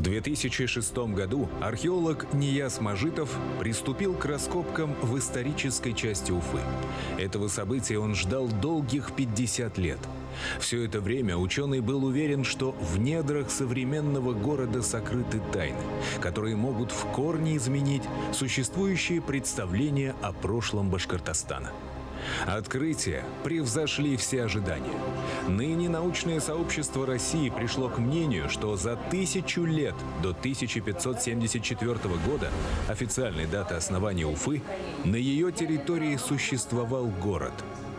В 2006 году археолог Нияз Мажитов приступил к раскопкам в исторической части Уфы. Этого события он ждал долгих 50 лет. Все это время ученый был уверен, что в недрах современного города сокрыты тайны, которые могут в корне изменить существующие представления о прошлом Башкортостана. Открытия превзошли все ожидания. Ныне научное сообщество России пришло к мнению, что за 1000 лет до 1574 года, официальной даты основания Уфы, на ее территории существовал город,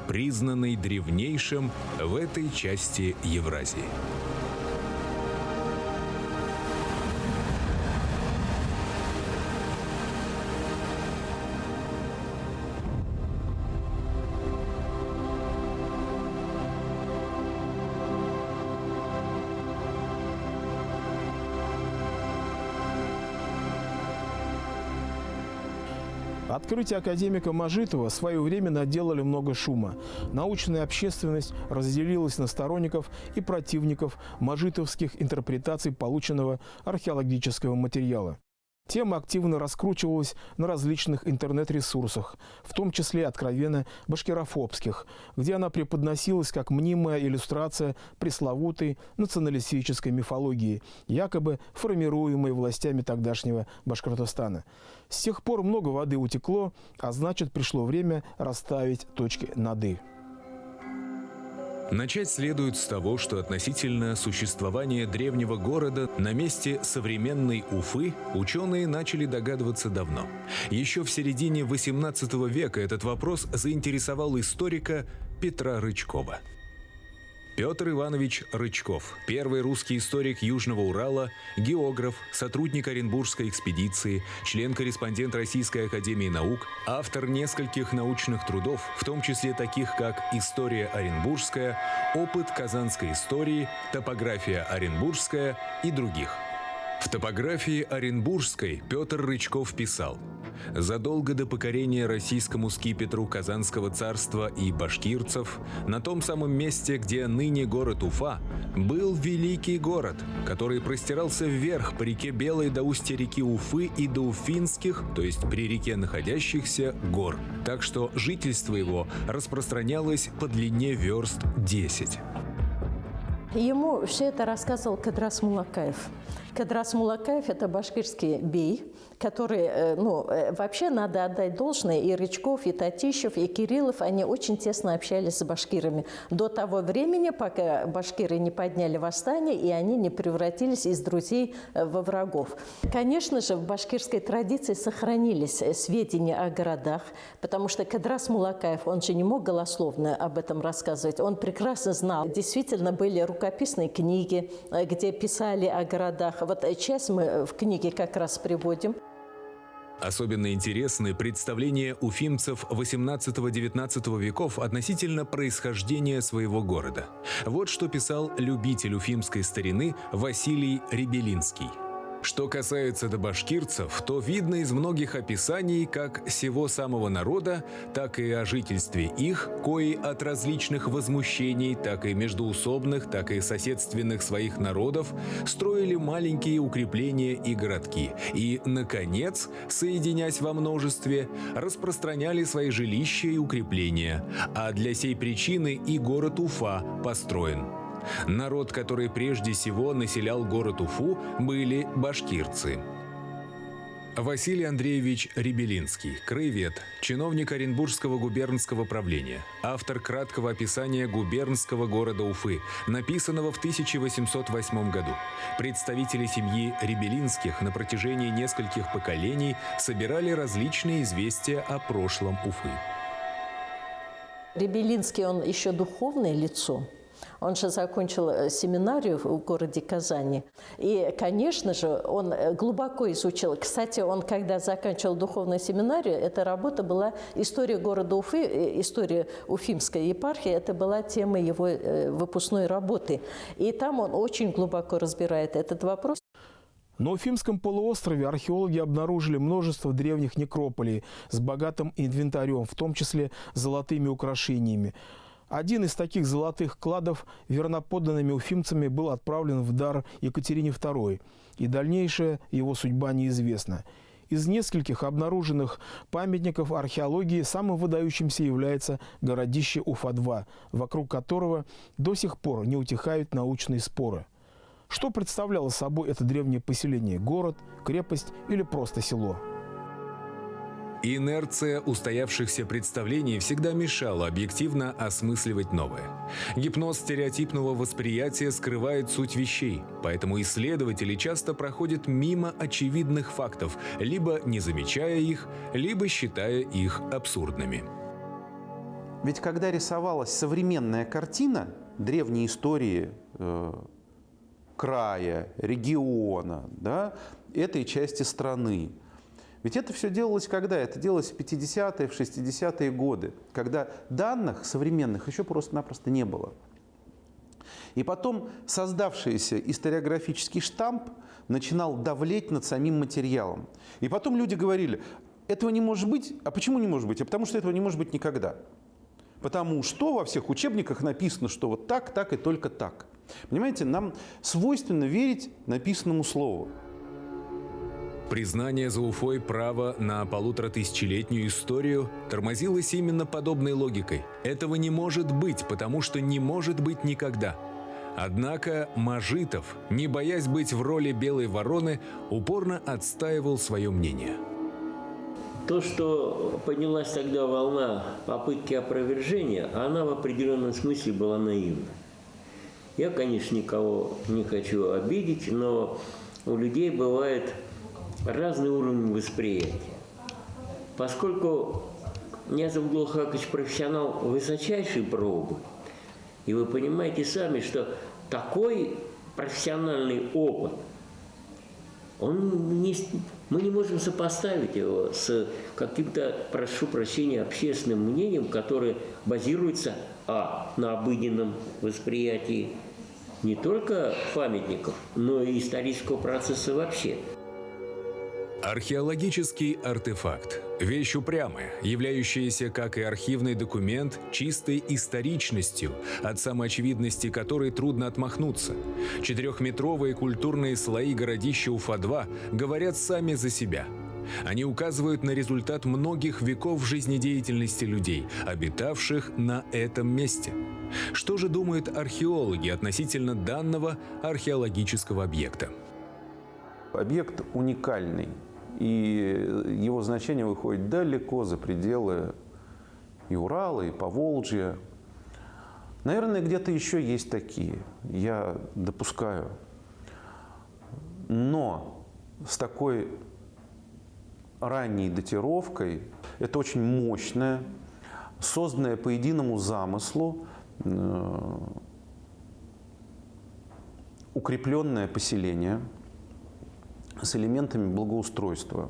признанный древнейшим в этой части Евразии. Открытие академика Мажитова своевременно наделали много шума. Научная общественность разделилась на сторонников и противников мажитовских интерпретаций полученного археологического материала. Тема активно раскручивалась на различных интернет-ресурсах, в том числе откровенно башкирофобских, где она преподносилась как мнимая иллюстрация пресловутой националистической мифологии, якобы формируемой властями тогдашнего Башкортостана. С тех пор много воды утекло, а значит, пришло время расставить точки над «и». Начать следует с того, что относительно существования древнего города на месте современной Уфы ученые начали догадываться давно. Еще в середине XVIII века этот вопрос заинтересовал историка Петра Рычкова. Петр Иванович Рычков – первый русский историк Южного Урала, географ, сотрудник Оренбургской экспедиции, член-корреспондент Российской академии наук, автор нескольких научных трудов, в том числе таких как «История Оренбургская», «Опыт казанской истории», «Топография Оренбургская» и других. В «Топографии Оренбургской» Петр Рычков писал: «Задолго до покорения российскому скипетру Казанского царства и башкирцев, на том самом месте, где ныне город Уфа, был великий город, который простирался вверх по реке Белой до устья реки Уфы и до Уфимских, то есть при реке находящихся, гор, так что жительство его распространялось по длине верст 10». Ему все это рассказывал Кадрас Муллакаев. Кадрас Муллакаев – это башкирский бей, который, вообще надо отдать должное, и Рычков, и Татищев, и Кириллов, они очень тесно общались с башкирами до того времени, пока башкиры не подняли восстание, и они не превратились из друзей во врагов. Конечно же, в башкирской традиции сохранились сведения о городах, потому что Кадрас Муллакаев, он же не мог голословно об этом рассказывать, он прекрасно знал. Действительно, были рукописные книги, где писали о городах. Вот часть мы в книге как раз приводим. Особенно интересны представления уфимцев XVIII-XIX веков относительно происхождения своего города. Вот что писал любитель уфимской старины Василий Рибелинский. Что касается до башкирцев, то видно из многих описаний как сего самого народа, так и о жительстве их, кои от различных возмущений, так и междоусобных, так и соседственных своих народов, строили маленькие укрепления и городки, и, наконец, соединясь во множестве, распространяли свои жилища и укрепления, а для сей причины и город Уфа построен. Народ, который прежде всего населял город Уфу, были башкирцы. Василий Андреевич Рибелинский, краевед, чиновник Оренбургского губернского правления, автор краткого описания губернского города Уфы, написанного в 1808 году. Представители семьи Рибелинских на протяжении нескольких поколений собирали различные известия о прошлом Уфы. Рибелинский, он еще духовное лицо. Он же закончил семинарию в городе Казани. И, конечно же, он глубоко изучил. Кстати, он, когда заканчивал духовную семинарию, эта работа была «История города Уфы», «История Уфимской епархии». Это была тема его выпускной работы. И там он очень глубоко разбирает этот вопрос. На Уфимском полуострове археологи обнаружили множество древних некрополей с богатым инвентарем, в том числе золотыми украшениями. Один из таких золотых кладов верноподданными уфимцами был отправлен в дар Екатерине II, и дальнейшая его судьба неизвестна. Из нескольких обнаруженных памятников археологии самым выдающимся является городище Уфа-2, вокруг которого до сих пор не утихают научные споры. Что представляло собой это древнее поселение – город, крепость или просто село? Инерция устоявшихся представлений всегда мешала объективно осмысливать новое. Гипноз стереотипного восприятия скрывает суть вещей, поэтому исследователи часто проходят мимо очевидных фактов, либо не замечая их, либо считая их абсурдными. Ведь когда рисовалась современная картина древней истории края, региона, да, этой части страны, ведь это все делалось когда? Это делалось в 50-е, в 60-е годы, когда данных современных еще просто-напросто не было. И потом создавшийся историографический штамп начинал давлеть над самим материалом. И потом люди говорили, этого не может быть. А почему не может быть? А потому что этого не может быть никогда. Потому что во всех учебниках написано, что вот так, так и только так. Понимаете, нам свойственно верить написанному слову. Признание за Уфой права на 1500-летнюю историю тормозилось именно подобной логикой. Этого не может быть, потому что не может быть никогда. Однако Мажитов, не боясь быть в роли белой вороны, упорно отстаивал свое мнение. То, что поднялась тогда волна попытки опровержения, она в определенном смысле была наивна. Я, конечно, никого не хочу обидеть, но у людей бывает разный уровень восприятия. Поскольку Ниязов Абдулхакович профессионал высочайшей пробы, и вы понимаете сами, что такой профессиональный опыт, мы не можем сопоставить его с каким-то, прошу прощения, общественным мнением, которое базируется на обыденном восприятии не только памятников, но и исторического процесса вообще. Археологический артефакт – вещь упрямая, являющаяся, как и архивный документ, чистой историчностью, от самоочевидности которой трудно отмахнуться. 4-метровые культурные слои городища Уфа-2 говорят сами за себя. Они указывают на результат многих веков жизнедеятельности людей, обитавших на этом месте. Что же думают археологи относительно данного археологического объекта? Объект уникальный, и его значение выходит далеко за пределы и Урала, и Поволжья. Наверное, где-то еще есть такие, я допускаю. Но с такой ранней датировкой, это очень мощное, созданное по единому замыслу, укрепленное поселение с элементами благоустройства,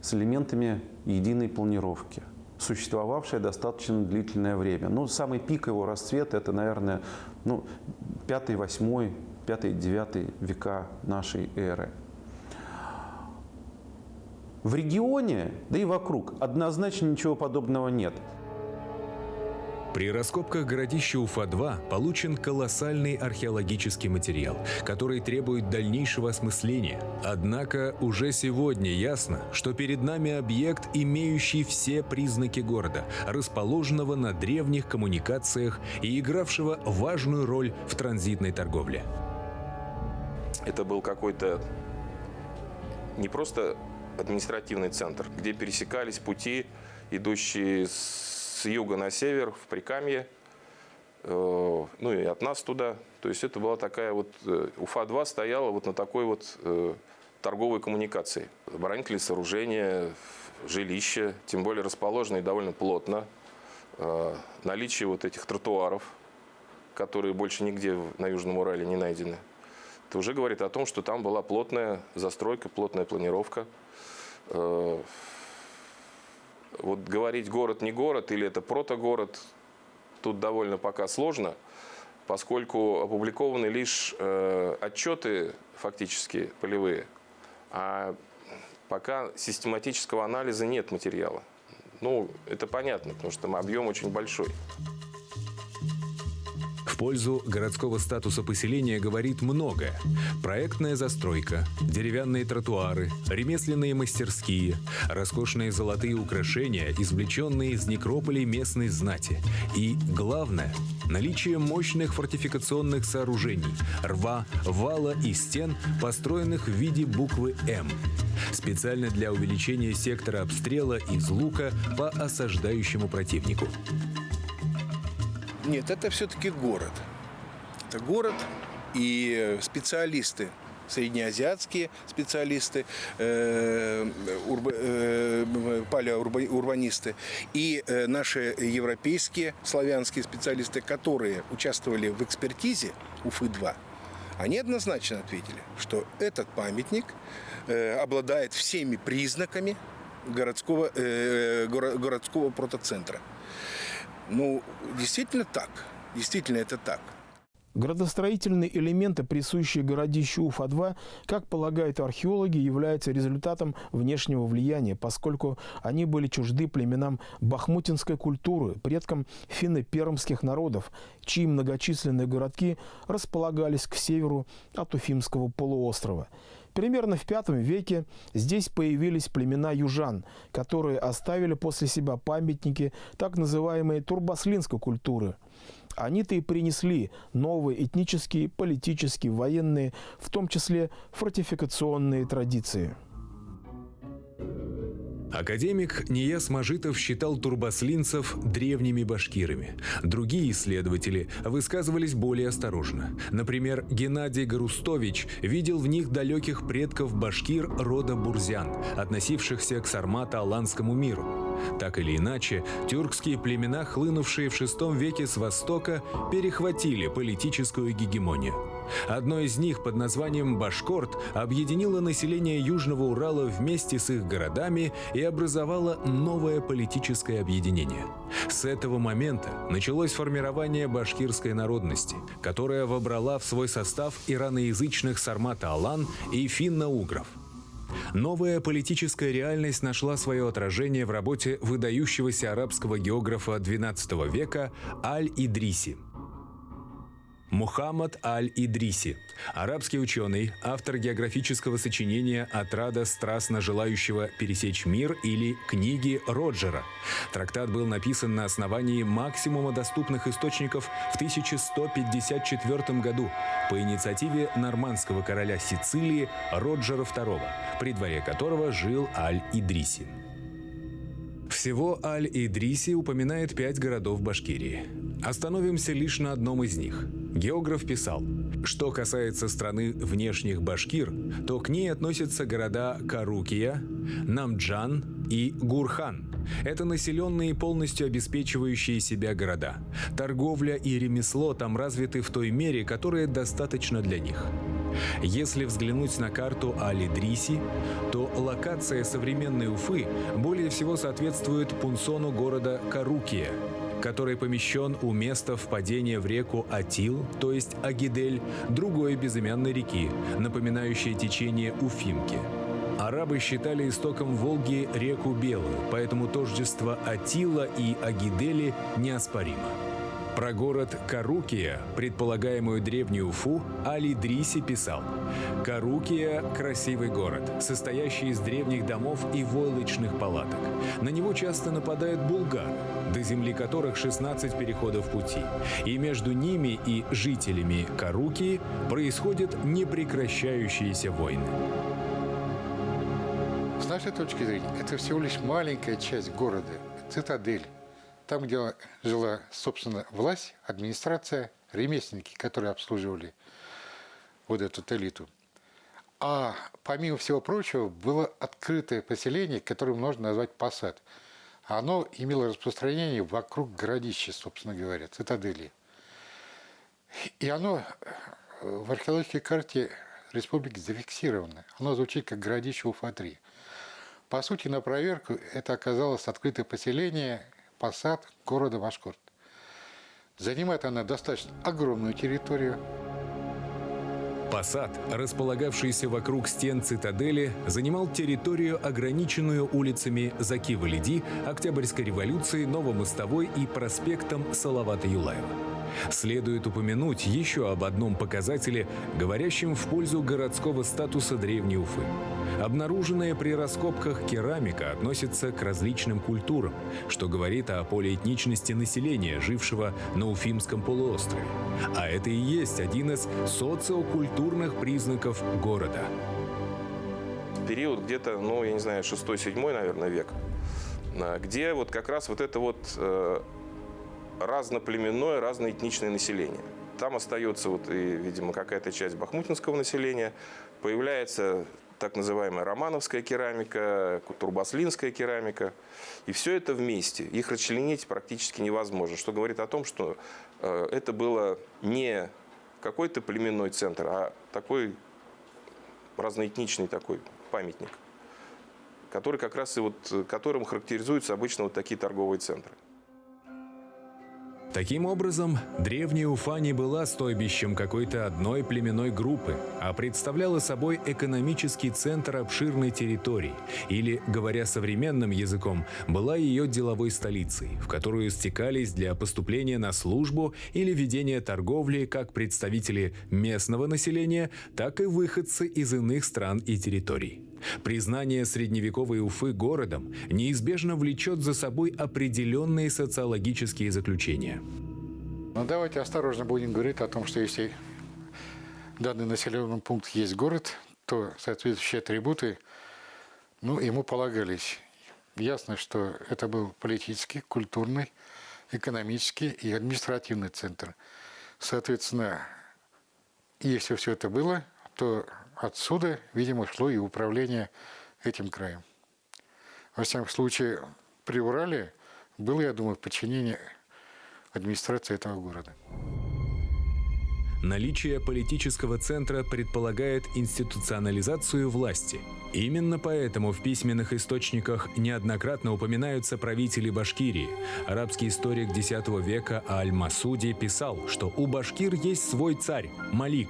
с элементами единой планировки, существовавшее достаточно длительное время. Ну, самый пик его расцвета – это, наверное, 5-8, 5-9 века нашей эры. В регионе, да и вокруг, однозначно ничего подобного нет. При раскопках городища Уфа-2 получен колоссальный археологический материал, который требует дальнейшего осмысления. Однако уже сегодня ясно, что перед нами объект, имеющий все признаки города, расположенного на древних коммуникациях и игравшего важную роль в транзитной торговле. Это был какой-то не просто административный центр, где пересекались пути, идущие с юга на север, в Прикамье, ну и от нас туда. То есть это была такая вот, Уфа-2 стояла вот на такой вот торговой коммуникации. Оборонительные сооружения, жилища, тем более расположенные довольно плотно. Наличие вот этих тротуаров, которые больше нигде на Южном Урале не найдены. Это уже говорит о том, что там была плотная застройка, плотная планировка. Вот говорить город не город или это протогород, тут довольно пока сложно, поскольку опубликованы лишь отчеты фактически полевые, а пока систематического анализа нет материала. Ну, это понятно, потому что там объем очень большой. пользу городского статуса поселения говорит многое. Проектная застройка, деревянные тротуары, ремесленные мастерские, роскошные золотые украшения, извлеченные из некрополей местной знати. И, главное, наличие мощных фортификационных сооружений, рва, вала и стен, построенных в виде буквы «М», специально для увеличения сектора обстрела из лука по осаждающему противнику. Нет, это все-таки город. Это город, и специалисты, среднеазиатские специалисты, палеоурбанисты и наши европейские, славянские специалисты, которые участвовали в экспертизе Уфы-2, они однозначно ответили, что этот памятник обладает всеми признаками городского протоцентра. Ну, действительно так. Действительно это так. Градостроительные элементы, присущие городищу Уфа-2, как полагают археологи, являются результатом внешнего влияния, поскольку они были чужды племенам бахмутинской культуры, предкам финно-пермских народов, чьи многочисленные городки располагались к северу от Уфимского полуострова. Примерно в V веке здесь появились племена южан, которые оставили после себя памятники так называемой турбаслинской культуры. Они-то и принесли новые этнические, политические, военные, в том числе фортификационные традиции. Академик Нияз Мажитов считал турбаслинцев древними башкирами. Другие исследователи высказывались более осторожно. Например, Геннадий Гарустович видел в них далеких предков башкир рода Бурзян, относившихся к сармато-аланскому миру. Так или иначе, тюркские племена, хлынувшие в VI веке с востока, перехватили политическую гегемонию. Одно из них под названием Башкорт объединило население Южного Урала вместе с их городами и образовало новое политическое объединение. С этого момента началось формирование башкирской народности, которая вобрала в свой состав ираноязычных сармато-алан и финно-угров. Новая политическая реальность нашла свое отражение в работе выдающегося арабского географа XII века Аль-Идриси. Мухаммад Аль-Идриси, арабский ученый, автор географического сочинения «Отрада страстно желающего пересечь мир» или «Книги Роджера». Трактат был написан на основании максимума доступных источников в 1154 году по инициативе нормандского короля Сицилии Роджера II, при дворе которого жил Аль-Идриси. Всего Аль-Идриси упоминает 5 городов Башкирии. Остановимся лишь на одном из них. Географ писал, что касается страны внешних башкир, то к ней относятся города Карукия, Намджан и Гурхан. Это населенные, полностью обеспечивающие себя города. Торговля и ремесло там развиты в той мере, которая достаточна для них. Если взглянуть на карту Аль-Идриси, то локация современной Уфы более всего соответствует пунсону города Карукия, который помещен у места впадения в реку Атил, то есть Агидель, другой безымянной реки, напоминающей течение Уфимки. Арабы считали истоком Волги реку Белую, поэтому тождество Атила и Агидели неоспоримо. Про город Карукия, предполагаемую древнюю Уфу, Аль-Идриси писал: «Карукия – красивый город, состоящий из древних домов и войлочных палаток. На него часто нападают булгары, до земли которых 16 переходов пути, и между ними и жителями Карукии происходят непрекращающиеся войны». С нашей точки зрения, это всего лишь маленькая часть города, цитадель. Там, где жила, собственно, власть, администрация, ремесленники, которые обслуживали вот эту элиту. А помимо всего прочего, было открытое поселение, которое можно назвать посад. Оно имело распространение вокруг городища, собственно говоря, цитадели. И оно в археологической карте республики зафиксировано. Оно звучит как городище Уфа-3. По сути, на проверку это оказалось открытое поселение, посад города Башкорт. Занимает она достаточно огромную территорию. Посад, располагавшийся вокруг стен цитадели, занимал территорию, ограниченную улицами Заки-Валиди, Октябрьской революции, Новомостовой и проспектом Салавата Юлаева. Следует упомянуть еще об одном показателе, говорящем в пользу городского статуса Древней Уфы. Обнаруженная при раскопках керамика относится к различным культурам, что говорит о полиэтничности населения, жившего на Уфимском полуострове. А это и есть один из социокультурных признаков города. Период где-то, я не знаю, 6-7, наверное, век, где вот как раз вот это вот разноплеменное, разноэтничное население. Там остается и, видимо, какая-то часть бахмутинского населения, появляется так называемая романовская керамика, турбаслинская керамика. И все это вместе. Их расчленить практически невозможно, что говорит о том, что это было не какой-то племенной центр, а такой разноэтничный такой памятник, который как раз которым характеризуются обычно вот такие торговые центры. Таким образом, древняя Уфа не была стойбищем какой-то одной племенной группы, а представляла собой экономический центр обширной территории, или, говоря современным языком, была ее деловой столицей, в которую стекались для поступления на службу или ведения торговли как представители местного населения, так и выходцы из иных стран и территорий. Признание средневековой Уфы городом неизбежно влечет за собой определенные социологические заключения. Но давайте осторожно будем говорить о том, что если данный населенный пункт есть город, то соответствующие атрибуты ему полагались. Ясно, что это был политический, культурный, экономический и административный центр. Соответственно, если все это было, то отсюда, видимо, шло и управление этим краем. Во всяком случае, при Урале было, я думаю, подчинение администрации этого города. Наличие политического центра предполагает институционализацию власти. Именно поэтому в письменных источниках неоднократно упоминаются правители Башкирии. Арабский историк X века Аль-Масуди писал, что у башкир есть свой царь – Малик.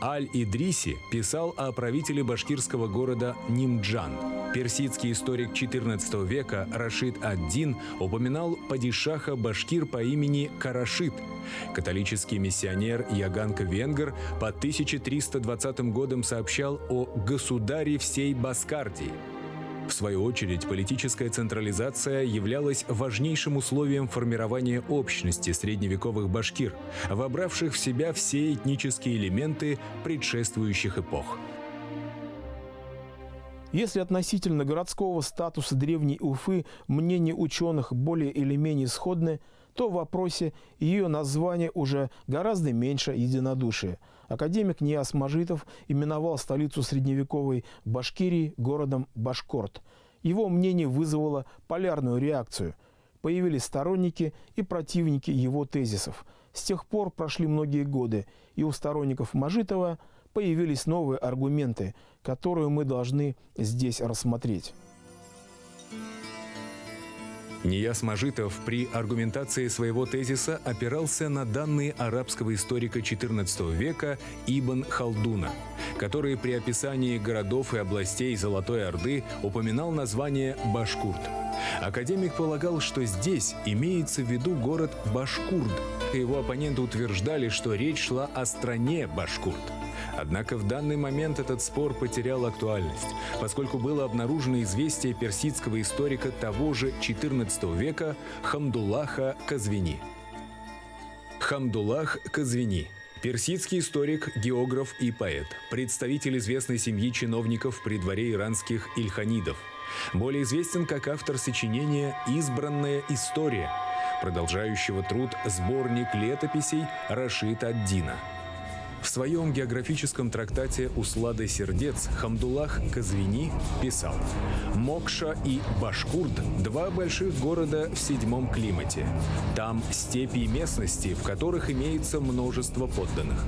Аль-Идриси писал о правителе башкирского города Нимджан. Персидский историк XIV века Рашид ад-Дин упоминал падишаха башкир по имени Карашид. Католический миссионер Яганка-Венгер по 1320 годам сообщал о «государе всей Баскардии». В свою очередь, политическая централизация являлась важнейшим условием формирования общности средневековых башкир, вобравших в себя все этнические элементы предшествующих эпох. Если относительно городского статуса древней Уфы мнения ученых более или менее сходны, то в вопросе ее названия уже гораздо меньше единодушия. Академик Нияз Мажитов именовал столицу средневековой Башкирии городом Башкорт. Его мнение вызвало полярную реакцию. Появились сторонники и противники его тезисов. С тех пор прошли многие годы, и у сторонников Мажитова появились новые аргументы, которые мы должны здесь рассмотреть. Нияз Мажитов при аргументации своего тезиса опирался на данные арабского историка XIV века Ибн Халдуна, который при описании городов и областей Золотой Орды упоминал название Башкурт. Академик полагал, что здесь имеется в виду город Башкурт. Его оппоненты утверждали, что речь шла о стране Башкурт. Однако в данный момент этот спор потерял актуальность, поскольку было обнаружено известие персидского историка того же XIV века Хамдуллаха Казвини. Хамдуллах Казвини – персидский историк, географ и поэт, представитель известной семьи чиновников при дворе иранских ильханидов. Более известен как автор сочинения «Избранная история», продолжающего труд «Сборник летописей» Рашид ад-Дина. В своем географическом трактате «Услада сердец» Хамдуллах Казвини писал: «Мокша и Башкурт – два больших города в седьмом климате. Там степи и местности, в которых имеется множество подданных.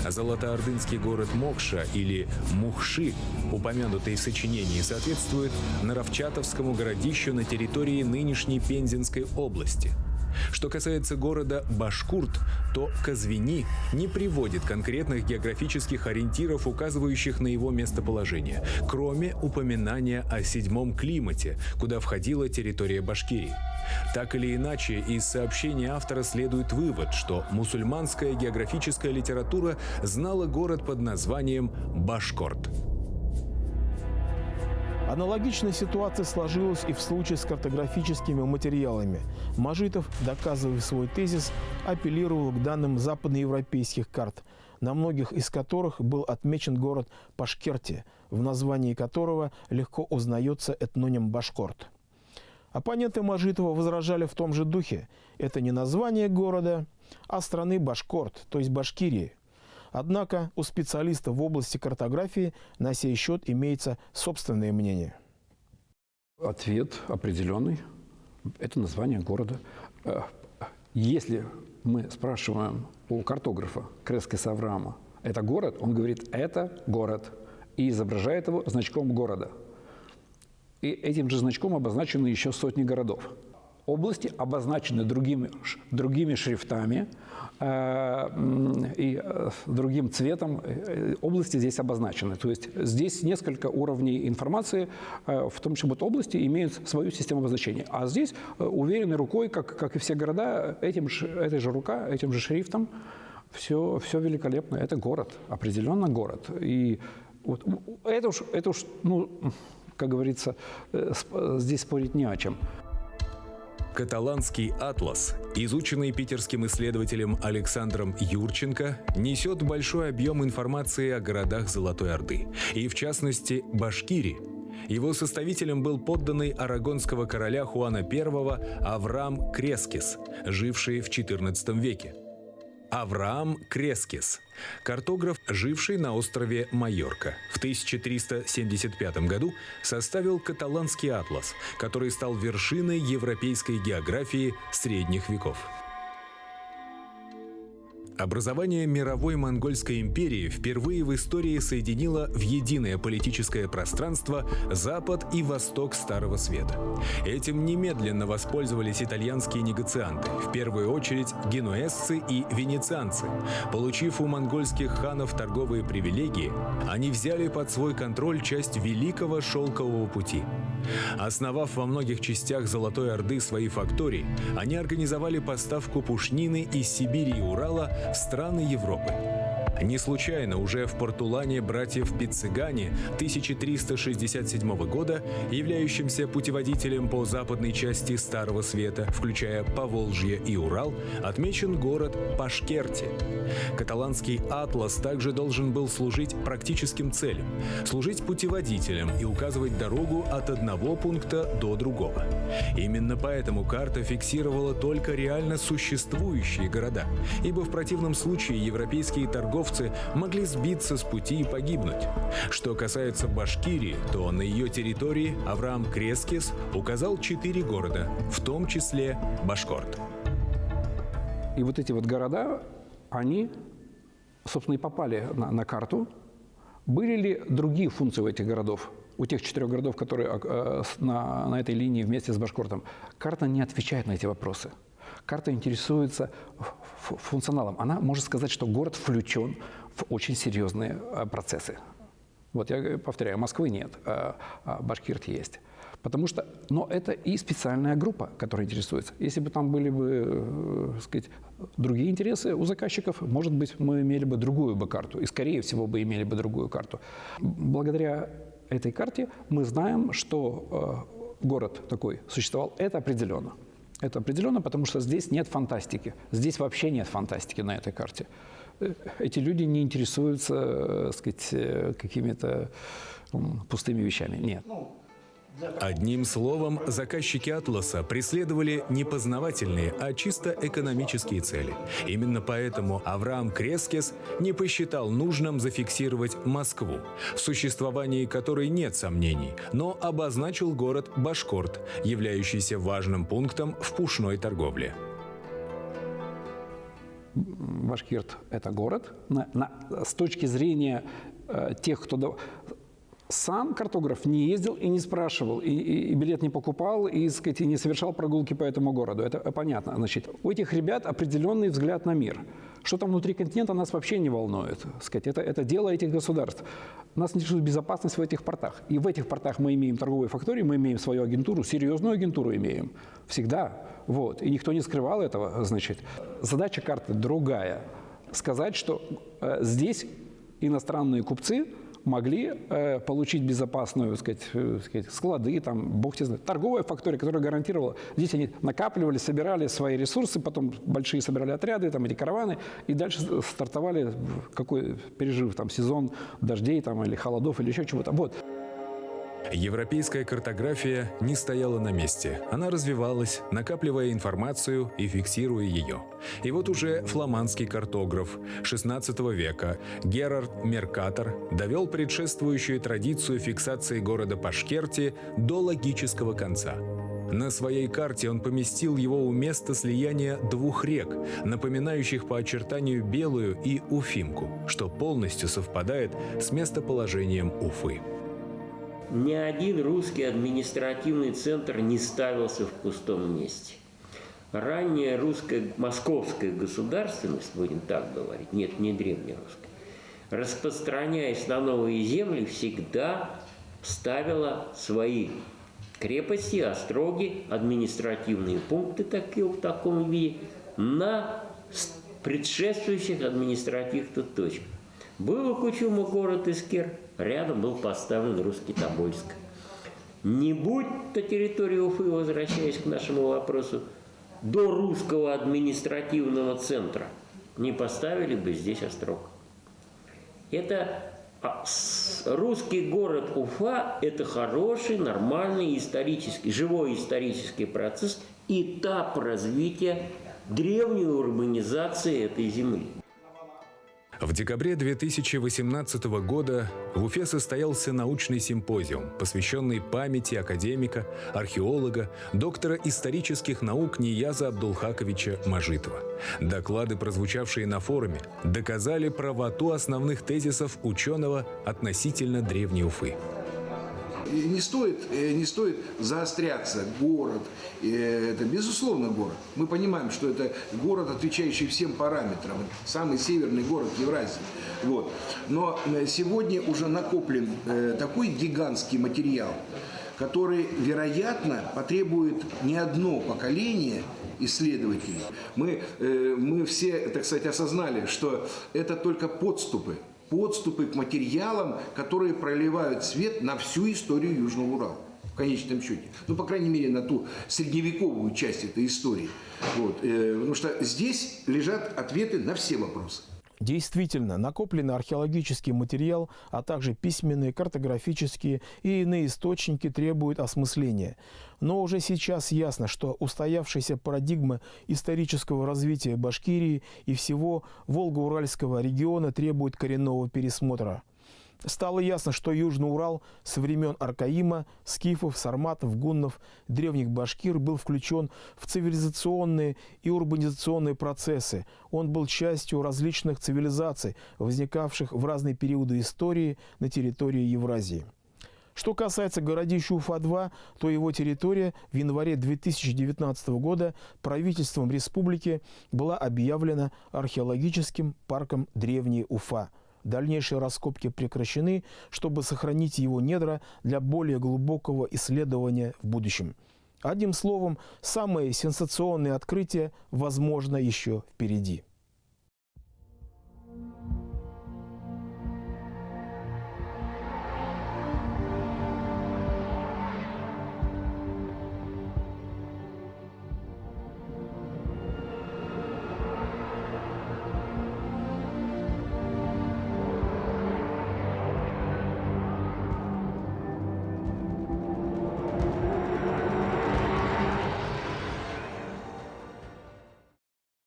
Золотоордынский город Мокша или Мухши, упомянутый в сочинении, соответствует Наровчатовскому городищу на территории нынешней Пензенской области. Что касается города Башкурт, то Казвини не приводит конкретных географических ориентиров, указывающих на его местоположение, кроме упоминания о 7-м климате, куда входила территория Башкирии. Так или иначе, из сообщения автора следует вывод, что мусульманская географическая литература знала город под названием Башкорт. Аналогичная ситуация сложилась и в случае с картографическими материалами. Мажитов, доказывая свой тезис, апеллировал к данным западноевропейских карт, на многих из которых был отмечен город Пашкерти, в названии которого легко узнается этноним Башкорт. Оппоненты Мажитова возражали в том же духе. Это не название города, а страны Башкорт, то есть Башкирии. Однако у специалистов в области картографии на сей счет имеется собственное мнение. Ответ определенный. Это название города. Если мы спрашиваем у картографа Крескеса Авраама, это город, он говорит, это город, и изображает его значком города. И этим же значком обозначены еще сотни городов. Области обозначены другими шрифтами и другим цветом. Области здесь обозначены. То есть здесь несколько уровней информации, в том числе вот области имеют свою систему обозначения. А здесь уверенной рукой, как и все города, этой же рука, этим же шрифтом, все великолепно. Это город, определенно город. И вот это уж, ну, как говорится, здесь спорить не о чем. Каталанский атлас, изученный питерским исследователем Александром Юрченко, несет большой объем информации о городах Золотой Орды, и в частности Башкирии. Его составителем был подданный арагонского короля Хуана I Авраам Крескис, живший в XIV веке. Авраам Крескис – картограф, живший на острове Майорка. В 1375 году составил каталанский атлас, который стал вершиной европейской географии средних веков. Образование мировой монгольской империи впервые в истории соединило в единое политическое пространство Запад и Восток Старого Света. Этим немедленно воспользовались итальянские негоцианты, в первую очередь генуэзцы и венецианцы. Получив у монгольских ханов торговые привилегии, они взяли под свой контроль часть Великого Шелкового пути. Основав во многих частях Золотой Орды свои фактории, они организовали поставку пушнины из Сибири и Урала в страны Европы. Не случайно уже в Портулане братьев Пиццигани 1367 года, являющимся путеводителем по западной части Старого Света, включая Поволжье и Урал, отмечен город Пашкерти. Каталанский атлас также должен был служить практическим целям, служить путеводителем и указывать дорогу от одного пункта до другого. Именно поэтому карта фиксировала только реально существующие города, ибо в противном случае европейские торговцы могли сбиться с пути и погибнуть. Что касается Башкирии, то на ее территории Авраам Крескис указал 4 города, в том числе Башкорт. И вот эти вот города, они, собственно, и попали на карту. Были ли другие функции у этих городов? У тех 4 городов, которые на этой линии вместе с Башкортом? Карта не отвечает на эти вопросы. Карта интересуется функционалом. Она может сказать, что город включен в очень серьезные процессы. Вот я повторяю, Москвы нет, а Башкирт есть. Потому что, но это и специальная группа, которая интересуется. Если бы там были бы, так сказать, другие интересы у заказчиков, может быть, мы имели бы другую бы карту. И, скорее всего, бы имели бы другую карту. Благодаря этой карте мы знаем, что город такой существовал. Это определенно. Это определенно, потому что здесь нет фантастики. Здесь вообще нет фантастики на этой карте. Эти люди не интересуются, так сказать, какими-то пустыми вещами. Нет. Одним словом, заказчики «Атласа» преследовали не познавательные, а чисто экономические цели. Именно поэтому Авраам Крескис не посчитал нужным зафиксировать Москву, в существовании которой нет сомнений, но обозначил город Башкорт, являющийся важным пунктом в пушной торговле. Башкирт – это город. С точки зрения тех, кто Сам картограф не ездил и не спрашивал, и билет не покупал, и, сказать, и не совершал прогулки по этому городу. Это понятно. Значит, у этих ребят определенный взгляд на мир. Что там внутри континента, нас вообще не волнует. Сказать, это дело этих государств. Нас интересует безопасность в этих портах. И в этих портах мы имеем торговые фактории, мы имеем свою агентуру, серьезную агентуру имеем. Всегда. Вот. И никто не скрывал этого. Значит, задача карты другая. Сказать, что здесь иностранные купцы могли получить безопасную, сказать, склады, там, бог те знает, торговая фактория, которая гарантировала. Здесь они накапливали, собирали свои ресурсы, потом большие собирали отряды, там, эти караваны, и дальше стартовали, пережив там, сезон дождей там, или холодов, или еще чего-то. Вот. Европейская картография не стояла на месте. Она развивалась, накапливая информацию и фиксируя ее. И вот уже фламандский картограф XVI века Герард Меркатор довел предшествующую традицию фиксации города Пашкерти до логического конца. На своей карте он поместил его у места слияния двух рек, напоминающих по очертанию Белую и Уфимку, что полностью совпадает с местоположением Уфы. Ни один русский административный центр не ставился в пустом месте. Ранняя русская, московская государственность, будем так говорить, нет, не древнерусская, распространяясь на новые земли, всегда ставила свои крепости, остроги, административные пункты такие, в таком виде на предшествующих административных точках. Был у Кучума город Искер, рядом был поставлен русский Тобольск. Не будь то территория Уфы, возвращаясь к нашему вопросу, до русского административного центра не поставили бы здесь острог. Это русский город Уфа – это хороший, нормальный исторический, живой исторический процесс, этап развития древней урбанизации этой земли. В декабре 2018 года в Уфе состоялся научный симпозиум, посвященный памяти академика, археолога, доктора исторических наук Нияза Абдулхаковича Мажитова. Доклады, прозвучавшие на форуме, доказали правоту основных тезисов ученого относительно древней Уфы. Не стоит заостряться. Город – это, безусловно, город. Мы понимаем, что это город, отвечающий всем параметрам. Самый северный город Евразии. Вот. Но сегодня уже накоплен такой гигантский материал, который, вероятно, потребует не одно поколение исследователей. Мы все, так сказать, осознали, что это только подступы к материалам, которые проливают свет на всю историю Южного Урала, в конечном счете. Ну, по крайней мере, на ту средневековую часть этой истории. Вот. Потому что здесь лежат ответы на все вопросы. Действительно, накопленный археологический материал, а также письменные, картографические и иные источники требуют осмысления. Но уже сейчас ясно, что устоявшаяся парадигма исторического развития Башкирии и всего Волго-Уральского региона требует коренного пересмотра. Стало ясно, что Южный Урал со времен Аркаима, скифов, сарматов, гуннов, древних башкир был включен в цивилизационные и урбанизационные процессы. Он был частью различных цивилизаций, возникавших в разные периоды истории на территории Евразии. Что касается городища Уфа-2, то его территория в январе 2019 года правительством республики была объявлена археологическим парком «Древняя Уфа». Дальнейшие раскопки прекращены, чтобы сохранить его недра для более глубокого исследования в будущем. Одним словом, самые сенсационные открытия, возможно, еще впереди.